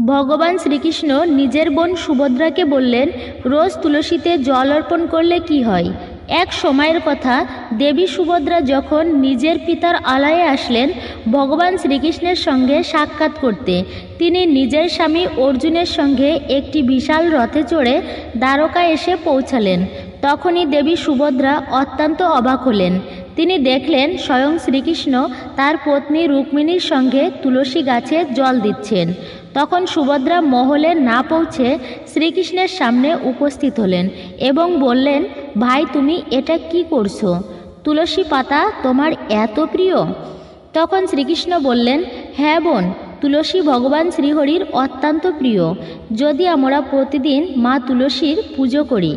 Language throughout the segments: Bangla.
ভগবান শ্রীকৃষ্ণ নিজের বোন সুভদ্রাকে বললেন, রোজ তুলসীতে জল অর্পণ করলে কি হয়। এক সময়ের কথা, দেবী সুভদ্রা যখন নিজের পিতার আলয়ে আসলেন ভগবান শ্রীকৃষ্ণের সঙ্গে সাক্ষাৎ করতে, তিনি নিজের স্বামী অর্জুনের সঙ্গে একটি বিশাল রথে চড়ে দ্বারকায় এসে পৌঁছালেন। তখনই দেবী সুভদ্রা অত্যন্ত অবাক হলেন। তিনি দেখলেন স্বয়ং শ্রীকৃষ্ণ তার পত্নী রুক্মিণীর সঙ্গে তুলসী গাছে জল দিচ্ছেন। তখন সুভদ্রা মহলে না পৌঁছে শ্রীকৃষ্ণের সামনে উপস্থিত হলেন এবং বললেন, ভাই, তুমি এটা কি করছো? তুলসী পাতা তোমার এত প্রিয়? তখন শ্রীকৃষ্ণ বললেন, হ্যাঁ বোন, তুলসী ভগবান শ্রীহরির অত্যন্ত প্রিয়। যদি আমরা প্রতিদিন মা তুলসীর পুজো করি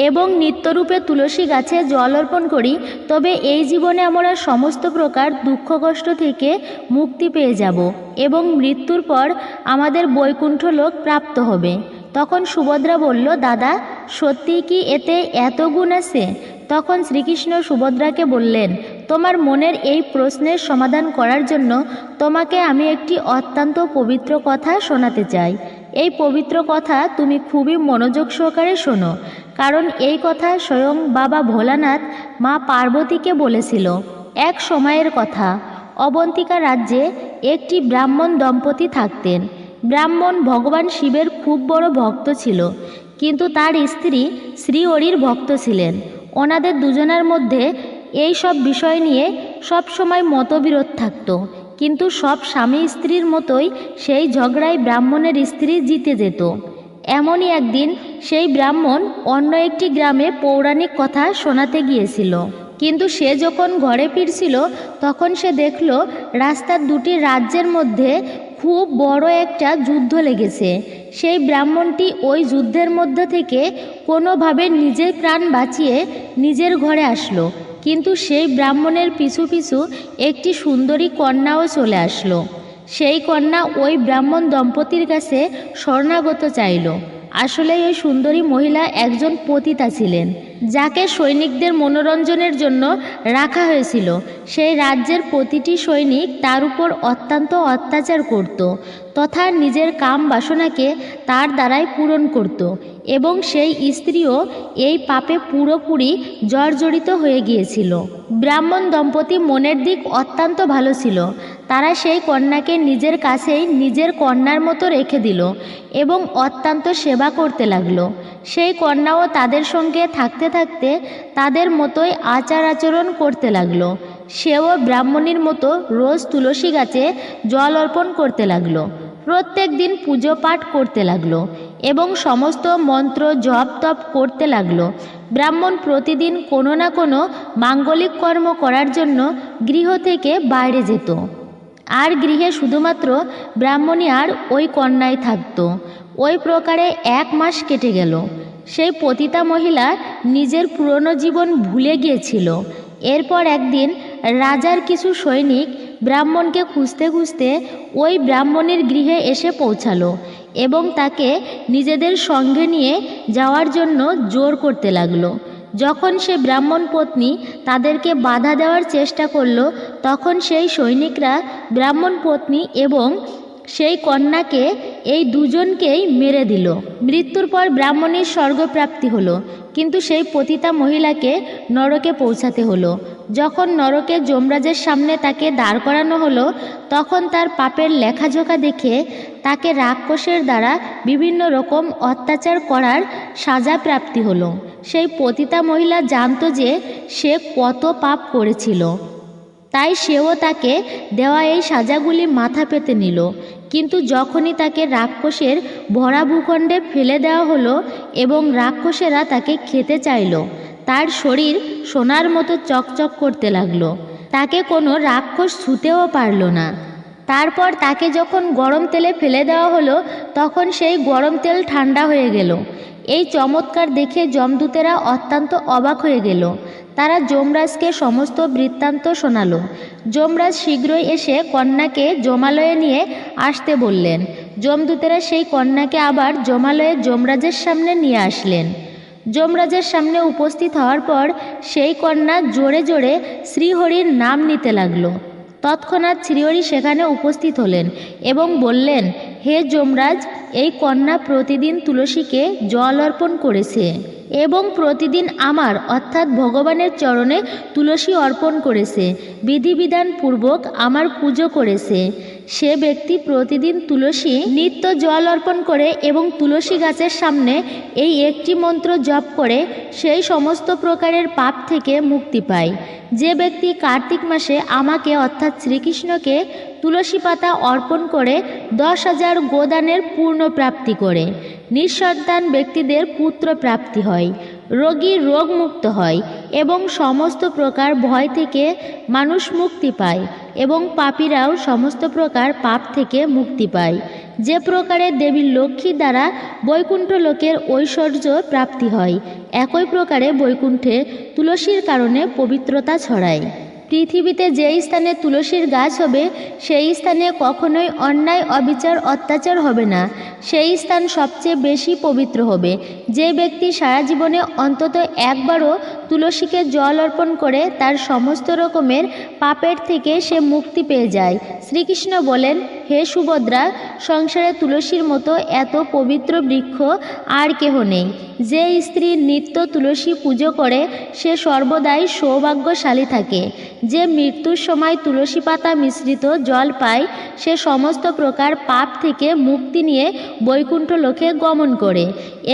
এবং নিত্যরূপে তুলসী গাছে জল অর্পণ করি, তবে এই জীবনে আমরা সমস্ত প্রকার দুঃখ কষ্ট থেকে মুক্তি পেয়ে যাব এবং মৃত্যুর পর আমাদের বৈকুণ্ঠ লোক প্রাপ্ত হবে। তখন সুভদ্রা বলল, দাদা, সত্যিই কি এতে এত গুণ আছে? তখন শ্রীকৃষ্ণ সুভদ্রাকে বললেন, তোমার মনের এই প্রশ্নের সমাধান করার জন্য তোমাকে আমি একটি অত্যন্ত পবিত্র কথা শোনাতে চাই। এই পবিত্র কথা তুমি খুবই মনোযোগ সহকারে শোনো, কারণ এই কথা স্বয়ং বাবা ভোলানাথ মা পার্বতীকে বলেছিল। এক সময়ের কথা, অবন্তিকা রাজ্যে একটি ব্রাহ্মণ দম্পতি থাকতেন। ব্রাহ্মণ ভগবান শিবের খুব বড় ভক্ত ছিল, কিন্তু তার স্ত্রী শ্রীহরির ভক্ত ছিলেন। ওনাদের দুজনের মধ্যে এই সব বিষয় নিয়ে সব সময় মতবিরোধ থাকত, কিন্তু সব স্বামী স্ত্রীর মতোই সেই ঝগড়ায় ব্রাহ্মণের স্ত্রী জিতে যেত। এমনই একদিন সেই ব্রাহ্মণ অন্য একটি গ্রামে পৌরাণিক কথা শোনাতে গিয়েছিল, কিন্তু সে যখন ঘরে ফিরছিল তখন সে দেখল রাস্তার দুটি রাজ্যের মধ্যে খুব বড় একটা যুদ্ধ লেগেছে। সেই ব্রাহ্মণটি ওই যুদ্ধের মধ্যে থেকে কোনোভাবে নিজের প্রাণ বাঁচিয়ে নিজের ঘরে আসলো, কিন্তু সেই ব্রাহ্মণের পিছু পিছু একটি সুন্দরী কন্যাও চলে আসলো। সেই কন্যা ওই ব্রাহ্মণ দম্পতির কাছে শরণাগত চাইল। আসলে ওই সুন্দরী মহিলা একজন পতিতা ছিলেন, যাকে সৈনিকদের মনোরঞ্জনের জন্য রাখা হয়েছিল। সেই রাজ্যের প্রতিটি সৈনিক তার উপর অত্যন্ত অত্যাচার করত তথা নিজের কাম বাসনাকে তার দ্বারাই পূরণ করত, এবং সেই স্ত্রীও এই পাপে পুরোপুরি জর্জরিত হয়ে গিয়েছিল। ব্রাহ্মণ দম্পতি মনের দিক অত্যন্ত ভালো ছিল। তারা সেই কন্যাকে নিজের কাছেই নিজের কন্যার মতো রেখে দিল এবং অত্যন্ত সেবা করতে লাগলো। সেই কন্যাও তাদের সঙ্গে থাকতে থাকতে তাদের মতোই আচার আচরণ করতে লাগলো। সেও ব্রাহ্মণীর মতো রোজ তুলসী গাছে জল অর্পণ করতে লাগলো, প্রত্যেক দিন পুজো পাঠ করতে লাগলো এবং সমস্ত মন্ত্র জপ তপ করতে লাগলো। ব্রাহ্মণ প্রতিদিন কোনো না কোনো মাঙ্গলিক কর্ম করার জন্য গৃহ থেকে বাইরে যেত, আর গৃহে শুধুমাত্র ব্রাহ্মণী আর ওই কন্যাই থাকত। ওই প্রকারে 1 মাস কেটে গেল। সেই পতিতা মহিলা নিজের পুরনো জীবন ভুলে গিয়েছিল। এরপর একদিন রাজার কিছু সৈনিক ব্রাহ্মণকে খুঁজতে খুঁজতে ওই ব্রাহ্মণীর গৃহে এসে পৌঁছালো এবং তাকে নিজেদের সঙ্গে নিয়ে যাওয়ার জন্য জোর করতে লাগলো। যখন সে ব্রাহ্মণ পত্নী তাদেরকে বাধা দেওয়ার চেষ্টা করলো, তখন সেই সৈনিকরা ব্রাহ্মণ পত্নী এবং সেই কন্যাকে এই দুজনকেই মেরে দিল। মৃত্যুর পর ব্রাহ্মণীর স্বর্গপ্রাপ্তি হলো, কিন্তু সেই পতিতা মহিলাকে নরকে পৌঁছাতে হলো। যখন নরকে যমরাজের সামনে তাকে দাঁড় করানো হলো, তখন তার পাপের লেখাজোখা দেখে তাকে রাক্ষসের দ্বারা বিভিন্ন রকম অত্যাচার করার সাজা প্রাপ্তি হলো। সেই পতিতা মহিলা জানতো যে সে কত পাপ করেছিল, তাই সেও তাকে দেওয়া এই সাজাগুলি মাথা পেতে নিল। কিন্তু যখনই তাকে রাক্ষসের ভরা ভূখণ্ডে ফেলে দেওয়া হলো এবং রাক্ষসেরা তাকে খেতে চাইল, তার শরীর সোনার মতো চকচক করতে লাগলো। তাকে কোনো রাক্ষস ছুঁতেও পারল না। তারপর তাকে যখন গরম তেলে ফেলে দেওয়া হলো, তখন সেই গরম তেল ঠান্ডা হয়ে গেল। এই চমৎকার দেখে যমদূতেরা অত্যন্ত অবাক হয়ে গেল। তারা যমরাজকে সমস্ত বৃত্তান্ত শোনালো। যমরাজ শীঘ্রই এসে কন্যাকে যমালয়ে নিয়ে আসতে বললেন। যমদূতেরা সেই কন্যাকে আবার যমালয়ে যমরাজের সামনে নিয়ে আসলেন। যমরাজের সামনে উপস্থিত হওয়ার পর সেই কন্যা জোরে জোরে শ্রীহরির নাম নিতে লাগলো। তৎক্ষণাৎ শ্রীহরি সেখানে উপস্থিত হলেন এবং বললেন, হে যমরাজ, এই কন্যা প্রতিদিন তুলসীকে জল অর্পণ করেছে এবং প্রতিদিন আমার অর্থাৎ ভগবানের চরণে তুলসী অর্পণ করেছে, বিধিবিধান পূর্বক আমার পুজো করেছে। সে ব্যক্তি প্রতিদিন তুলসী নিত্য জল অর্পণ করে এবং তুলসী গাছের সামনে এই একটি মন্ত্র জপ করে সেই সমস্ত প্রকারের পাপ থেকে মুক্তি পায়। যে ব্যক্তি কার্তিক মাসে আমাকে অর্থাৎ শ্রীকৃষ্ণকে তুলসী পাতা অর্পণ করে 10,000 গোদানের পূর্ণ প্রাপ্তি করে, নিঃসন্তান ব্যক্তিদের পুত্র প্রাপ্তি হয়, রোগী রোগ মুক্ত হয় এবং সমস্ত প্রকার ভয় থেকে মানুষ মুক্তি পায় এবং পাপীরাও সমস্ত প্রকার পাপ থেকে মুক্তি পায়। যে প্রকারে দেবী লক্ষ্মী দ্বারা বৈকুণ্ঠ লোকের ঐশ্বর্য প্রাপ্তি হয়, একই প্রকারে বৈকুণ্ঠে তুলসীর কারণে পবিত্রতা ছড়ায়। পৃথিবীতে যেই স্থানে তুলসীর গাছ হবে সেই স্থানে কখনোই অন্যায় অবিচার অত্যাচার হবে না, সেই স্থান সবচেয়ে বেশি পবিত্র হবে। যে ব্যক্তি সারা জীবনে অন্তত একবারও তুলসীকে জল অর্পণ করে তার সমস্ত রকমের পাপের থেকে সে মুক্তি পেয়ে যায়। শ্রীকৃষ্ণ বলেন, হে সুভদ্রা, সংসারে তুলসীর মতো এত পবিত্র বৃক্ষ আর কেহ নেই। যে স্ত্রী নিত্য তুলসী পুজো করে সে সর্বদাই সৌভাগ্যশালী থাকে। যে মৃত্যুর সময় তুলসী পাতা মিশ্রিত জল পায় সে সমস্ত প্রকার পাপ থেকে মুক্তি নিয়ে বৈকুণ্ঠ লোকে গমন করে।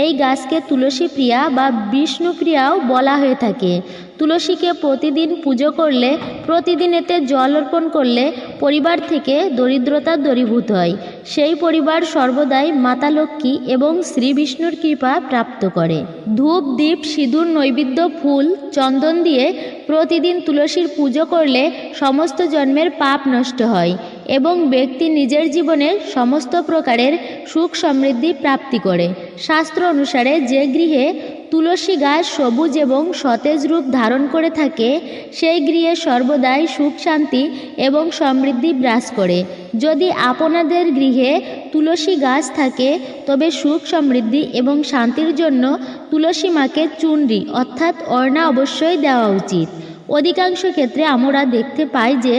এই গাছকে তুলসী প্রিয়া বা বিষ্ণুপ্রিয়াও বলা হয়ে থাকে। তুলসীকে প্রতিদিন পুজো করলে, প্রতিদিন এতে জল অর্পণ করলে পরিবার থেকে দরিদ্রতা দূরীভূত হয়। সেই পরিবার সর্বদাই মাতা লক্ষ্মী এবং শ্রী বিষ্ণুর কৃপা প্রাপ্ত করে। ধূপ, দীপ, সিঁদুর, নৈবেদ্য, ফুল, চন্দন দিয়ে প্রতিদিন তুলসীর পুজো করলে সমস্ত জন্মের পাপ নষ্ট হয় এবং ব্যক্তি নিজের জীবনের সমস্ত প্রকারের সুখ সমৃদ্ধি প্রাপ্তি করে। শাস্ত্র অনুসারে যে গৃহে তুলসী গাছ সবুজ এবং সতেজ রূপ ধারণ করে থাকে সেই গৃহে সর্বদাই সুখ শান্তি এবং সমৃদ্ধি বিরাজ করে। যদি আপনাদের গৃহে তুলসী গাছ থাকে তবে সুখ সমৃদ্ধি এবং শান্তির জন্য তুলসী মাকে চুনরি অর্থাৎ অর্ণা অবশ্যই দেওয়া উচিত। অধিকাংশ ক্ষেত্রে আমরা দেখতে পাই যে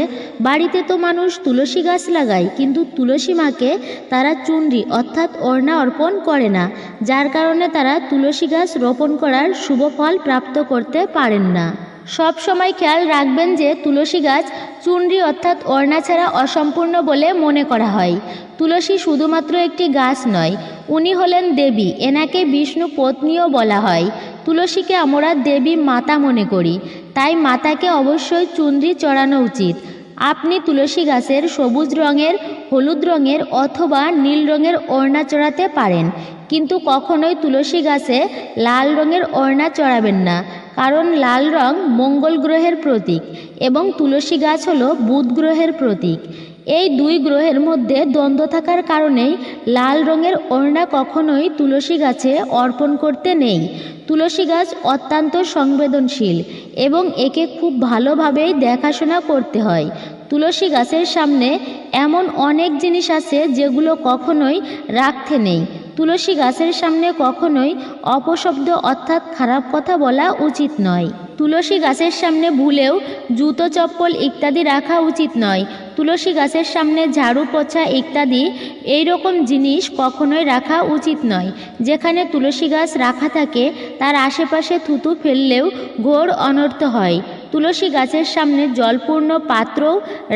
বাড়িতে তো মানুষ তুলসী গাছ লাগায় কিন্তু তুলসী মাকে তারা চুনরি অর্থাৎ অর্ণা অর্পণ করে না, যার কারণে তারা তুলসী গাছ রোপণ করার শুভ ফল প্রাপ্ত করতে পারেন না। সব সময় খেয়াল রাখবেন যে তুলসী গাছ চুনরি অর্থাৎ অর্ণা ছাড়া অসম্পূর্ণ বলে মনে করা হয়। তুলসী শুধুমাত্র একটি গাছ নয়, উনি হলেন দেবী, এনাকে বিষ্ণু পত্নীও বলা হয়। তুলসীকে আমরা দেবী মাতা মনে করি, তাই মাতাকে অবশ্যই চুনরি চড়ানো উচিত। আপনি তুলসী গাছের সবুজ রঙের, হলুদ রঙের অথবা নীল রঙের ওড়না চড়াতে পারেন, কিন্তু কখনোই তুলসী গাছে লাল রঙের ওড়না চড়াবেন না, কারণ লাল রং মঙ্গল গ্রহের প্রতীক এবং তুলসী গাছ হলো বুধ গ্রহের প্রতীক। এই দুই গ্রহের মধ্যে দ্বন্দ্ব থাকার কারণেই লাল রঙের ওড়না কখনোই তুলসী গাছে অর্পণ করতে নেই। তুলসী গাছ অত্যন্ত সংবেদনশীল এবং একে খুব ভালোভাবেই দেখাশোনা করতে হয়। তুলসী গাছের সামনে এমন অনেক জিনিস আছে যেগুলো কখনোই রাখতে নেই। তুলসী গাছের সামনে কখনোই অপশব্দ অর্থাৎ খারাপ কথা বলা উচিত নয়। তুলসী গাছের সামনে ভুলেও জুতো, চপ্পল ইত্যাদি রাখা উচিত নয়। তুলসী গাছের সামনে ঝাড়ু, পোছা ইত্যাদি এই রকম জিনিস কখনোই রাখা উচিত নয়। যেখানে তুলসী গাছ রাখা থাকে তার আশেপাশে থুতু ফেললেও ঘোর অনর্থ হয়। তুলসী গাছের সামনে জলপূর্ণ পাত্রও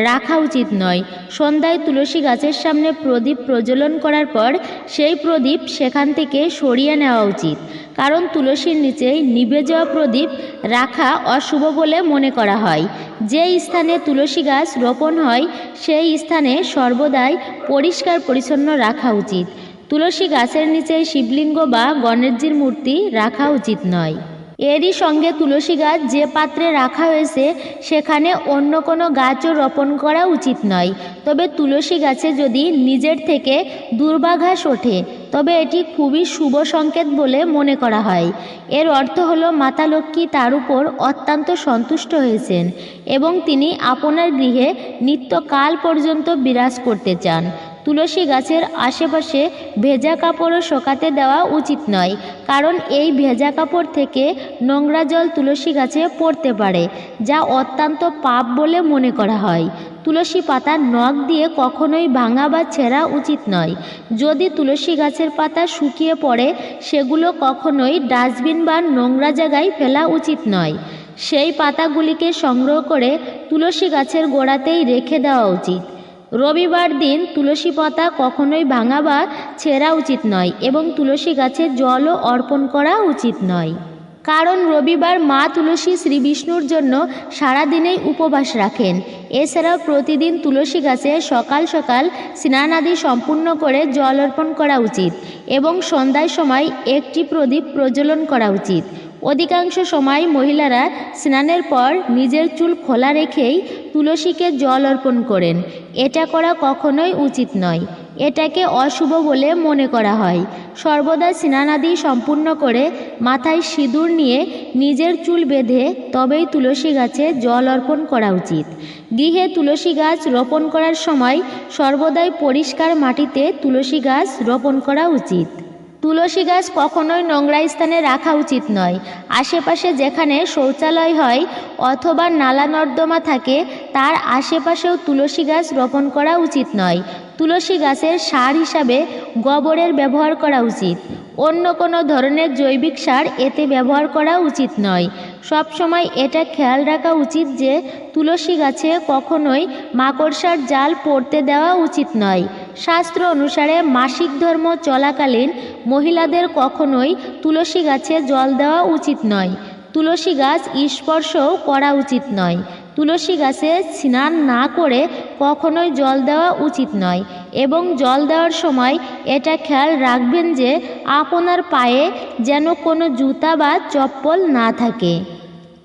রাখা উচিত নয়। সন্ধ্যায় তুলসী গাছের সামনে প্রদীপ প্রজ্বলন করার পর সেই প্রদীপ সেখান থেকে সরিয়ে নেওয়া উচিত, কারণ তুলসীর নিচেই নিভে যাওয়া প্রদীপ রাখা অশুভ বলে মনে করা হয়। যে স্থানে তুলসী গাছ রোপণ হয় সেই স্থানে সর্বদাই পরিষ্কার পরিচ্ছন্ন রাখা উচিত। তুলসী গাছের নিচে শিবলিঙ্গ বা গণেশজির মূর্তি রাখা উচিত নয়। এরই সঙ্গে তুলসী গাছ যে পাত্রে রাখা হয়েছে সেখানে অন্য কোনো গাছও রোপণ করা উচিত নয়। তবে তুলসী গাছে যদি নিজের থেকে দুর্বাঘাস ওঠে তবে এটি খুবই শুভ সংকেত বলে মনে করা হয়। এর অর্থ হলো মাতা লক্ষ্মী তার উপর অত্যন্ত সন্তুষ্ট হয়েছেন এবং তিনি আপনার গৃহে নিত্যকাল পর্যন্ত বিরাজ করতে চান। তুলসী গাছের আশেপাশে ভেজা কাপড়ও শোকাতে দেওয়া উচিত নয়, কারণ এই ভেজা কাপড় থেকে নোংরা জল তুলসী গাছে পড়তে পারে, যা অত্যন্ত পাপ বলে মনে করা হয়। তুলসী পাতা নখ দিয়ে কখনোই ভাঙা বা ছেঁড়া উচিত নয়। যদি তুলসী গাছের পাতা শুকিয়ে পড়ে সেগুলো কখনোই ডাস্টবিন বা নোংরা জায়গায় ফেলা উচিত নয়। সেই পাতাগুলিকে সংগ্রহ করে তুলসী গাছের গোড়াতেই রেখে দেওয়া উচিত। রবিবার দিন তুলসী পাতা কখনোই ভাঙা বা ছেঁড়া উচিত নয় এবং তুলসী গাছে জলও অর্পণ করা উচিত নয়। কারণ রবিবার মা তুলসী শ্রী বিষ্ণুর জন্য সারাদিনেই উপবাস রাখেন। এছাড়াও প্রতিদিন তুলসী গাছে সকাল সকাল স্নানাদি সম্পূর্ণ করে জল অর্পণ করা উচিত এবং সন্ধ্যার সময় একটি প্রদীপ প্রজ্বলন করা উচিত। অধিকাংশ সময় মহিলারা স্নানের পর নিজের চুল খোলা রেখেই তুলসীকে জল অর্পণ করেন। এটা করা কখনোই উচিত নয়। এটাকে অশুভ বলে মনে করা হয়। সর্বদা স্নানাদি সম্পূর্ণ করে মাথায় সিঁদুর নিয়ে নিজের চুল বেঁধে তবেই তুলসী গাছে জল অর্পণ করা উচিত। গৃহে তুলসী গাছ রোপণ করার সময় সর্বদাই পরিষ্কার মাটিতে তুলসী গাছ রোপণ করা উচিত। তুলসী গাছ কখনোই নোংরা স্থানে রাখা উচিত নয়। আশেপাশে যেখানে শৌচালয় হয় অথবা নালা নর্দমা থাকে তার আশেপাশেও তুলসী গাছ রোপণ করা উচিত নয়। তুলসী গাছের সার হিসাবে গোবরের ব্যবহার করা উচিত। অন্য কোনো ধরনের জৈবিক সার এতে ব্যবহার করা উচিত নয়। সবসময় এটা খেয়াল রাখা উচিত যে তুলসী গাছে কখনোই মাকড়সার জাল পড়তে দেওয়া উচিত নয়। শাস্ত্র অনুসারে মাসিক ধর্ম চলাকালীন মহিলাদের কখনোই তুলসী গাছে জল দেওয়া উচিত নয়। তুলসী গাছ স্পর্শও করা উচিত নয়। তুলসী গাছে স্নান না করে কখনোই জল দেওয়া উচিত নয় এবং জল দেওয়ার সময় এটা খেয়াল রাখবেন যে আপনার পায়ে যেন কোনো জুতা বা চপ্পল না থাকে।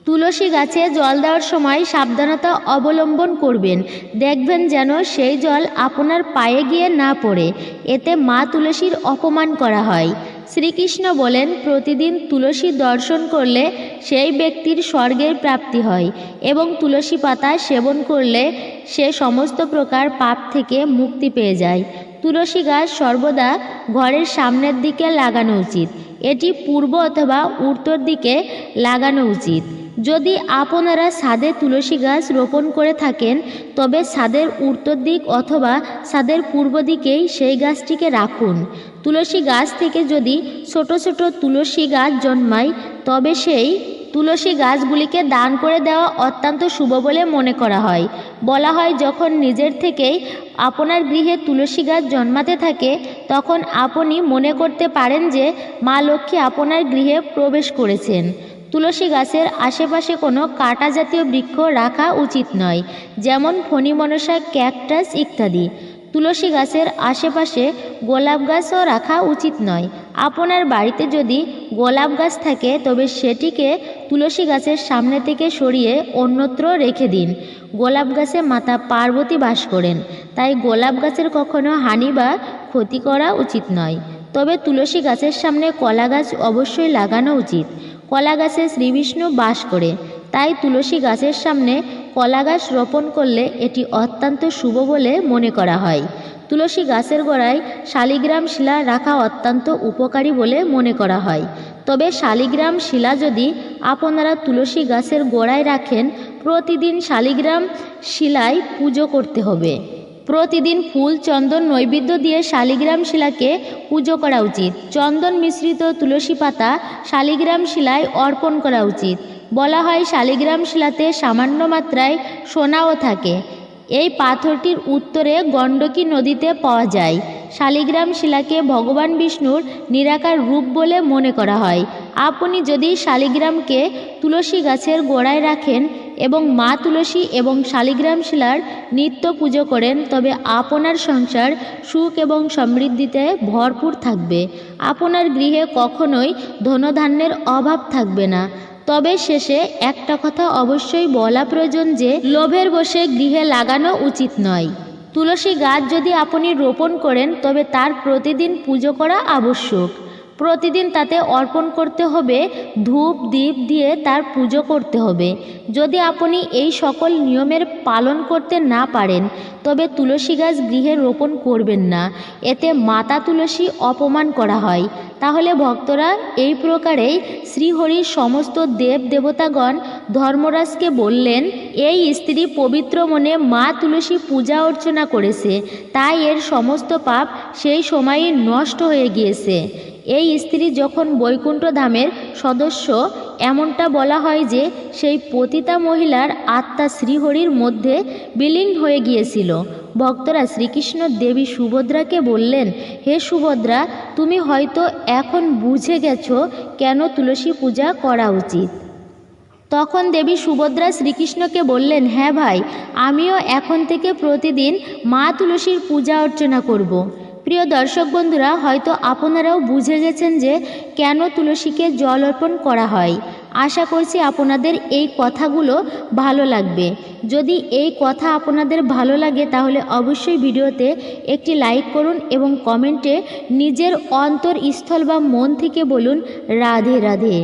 তুলসী গাছে জল দেওয়ার সময় সাবধানতা অবলম্বন করবেন। দেখবেন যেন সেই জল আপনার পায়ে গিয়ে না পড়ে। এতে মা তুলসীর অপমান করা হয়। শ্রীকৃষ্ণ বলেন, প্রতিদিন তুলসী দর্শন করলে সেই ব্যক্তির স্বর্গের প্রাপ্তি হয় এবং তুলসী পাতা সেবন করলে সে সমস্ত প্রকার পাপ থেকে মুক্তি পেয়ে যায়। তুলসী গাছ সর্বদা ঘরের সামনের দিকে লাগানো উচিত। এটি পূর্ব অথবা উত্তর দিকে লাগানো উচিত। যদি আপনারা ছাদে তুলসী গাছ রোপণ করে থাকেন তবে ছাদের উত্তর দিক অথবা ছাদের পূর্ব দিকেই সেই গাছটিকে রাখুন। তুলসী গাছ থেকে যদি ছোট ছোট তুলসী গাছ জন্মায় তবে সেই তুলসী গাছগুলিকে দান করে দেওয়া অত্যন্ত শুভ বলে মনে করা হয়। বলা হয়, যখন নিজের থেকেই আপনার গৃহে তুলসী গাছ জন্মাতে থাকে তখন আপনি মনে করতে পারেন যে মা লক্ষ্মী আপনার গৃহে প্রবেশ করেছেন। তুলসী গাছের আশেপাশে কোনো কাঁটা জাতীয় বৃক্ষ রাখা উচিত নয়, যেমন ফণিমনসা, ক্যাকটাস ইত্যাদি। তুলসী গাছের আশেপাশে গোলাপ গাছও রাখা উচিত নয়। আপনার বাড়িতে যদি গোলাপ গাছ থাকে তবে সেটিকে তুলসী গাছের সামনে থেকে সরিয়ে অন্যত্র রেখে দিন। গোলাপ গাছে মাতা পার্বতী বাস করেন, তাই গোলাপ গাছের কখনো হানি বা ক্ষতি করা উচিত নয়। তবে তুলসী গাছের সামনে কলা গাছ অবশ্যই লাগানো উচিত। কলা গাছে শ্রীবিষ্ণু বাস করে, তাই তুলসী গাছের সামনে কলা গাছ রোপণ করলে এটি অত্যন্ত শুভ বলে মনে করা হয়। তুলসী গাছের গোড়ায় শালিগ্রাম শিলা রাখা অত্যন্ত উপকারী বলে মনে করা হয়। তবে শালিগ্রাম শিলা যদি আপনারা তুলসী গাছের গোড়ায় রাখেন, প্রতিদিন শালিগ্রাম শিলায় পুজো করতে হবে। প্রতিদিন ফুল, চন্দন নৈবেদ্য দিয়ে শালিগ্রাম শিলাকে পুজো করা উচিত। চন্দন মিশ্রিত তুলসী পাতা শালিগ্রাম শিলায় অর্পণ করা উচিত। বলা হয়, শালিগ্রাম শিলাতে সামান্য মাত্রায় সোনাও থাকে। এই পাথরটির উত্তরে গণ্ডকী নদীতে পাওয়া যায়। শালিগ্রাম শিলাকে ভগবান বিষ্ণুর নিরাকার রূপ বলে মনে করা হয়। আপনি যদি শালিগ্রামকে তুলসী গাছের গোড়ায় রাখেন এবং মা তুলসী এবং শালিগ্রাম শিলার নিত্য পুজো করেন তবে আপনার সংসার সুখ এবং সমৃদ্ধিতে ভরপুর থাকবে। আপনার গৃহে কখনোই ধনধান্যের অভাব থাকবে না। তবে শেষে একটা কথা অবশ্যই বলা প্রয়োজন যে লোভের বশে গৃহে লাগানো উচিত নয়। তুলসী গাছ যদি আপনি রোপণ করেন তবে তার প্রতিদিন পুজো করা আবশ্যক। প্রতিদিন তাতে অর্পণ করতে হবে, ধূপ দীপ দিয়ে তার পুজো করতে হবে। যদি আপনি এই সকল নিয়মের পালন করতে না পারেন তবে তুলসী গাছ গৃহে রোপণ করবেন না। এতে মাতা তুলসী অপমান করা হয়। তাহলে ভক্তরা এই প্রকারেই শ্রীহরির সমস্ত দেব দেবতাগণ ধর্মরাজকে বললেন, এই স্ত্রী পবিত্র মনে মা তুলসী পূজা অর্চনা করেছে, তাই এর সমস্ত পাপ সেই সময়ই নষ্ট হয়ে গিয়েছে। এই স্ত্রী যখন বৈকুণ্ঠ ধামের সদস্য, এমনটা বলা হয় যে সেই পতিতা মহিলার আত্মা শ্রীহরির মধ্যে বিলীন হয়ে গিয়েছিল। ভক্তরা শ্রীকৃষ্ণ দেবী সুভদ্রাকে বললেন, হে সুভদ্রা, তুমি হয়তো এখন বুঝে গেছো কেন তুলসী পূজা করা উচিত। তখন দেবী সুভদ্রা শ্রীকৃষ্ণকে বললেন, হ্যাঁ ভাই, আমিও এখন থেকে প্রতিদিন মা তুলসীর পূজা অর্চনা করব। প্রিয় দর্শক বন্ধুরা, হয়তো আপনারাও বুঝে গেছেন যে কেন তুলসীকে জল অর্পণ করা হয়। আশা করছি আপনাদের এই কথাগুলো ভালো লাগবে। যদি এই কথা আপনাদের ভালো লাগে তাহলে অবশ্যই ভিডিওতে একটি লাইক করুন এবং কমেন্টে নিজের অন্তরস্থল বা মন থেকে বলুন রাধে রাধে।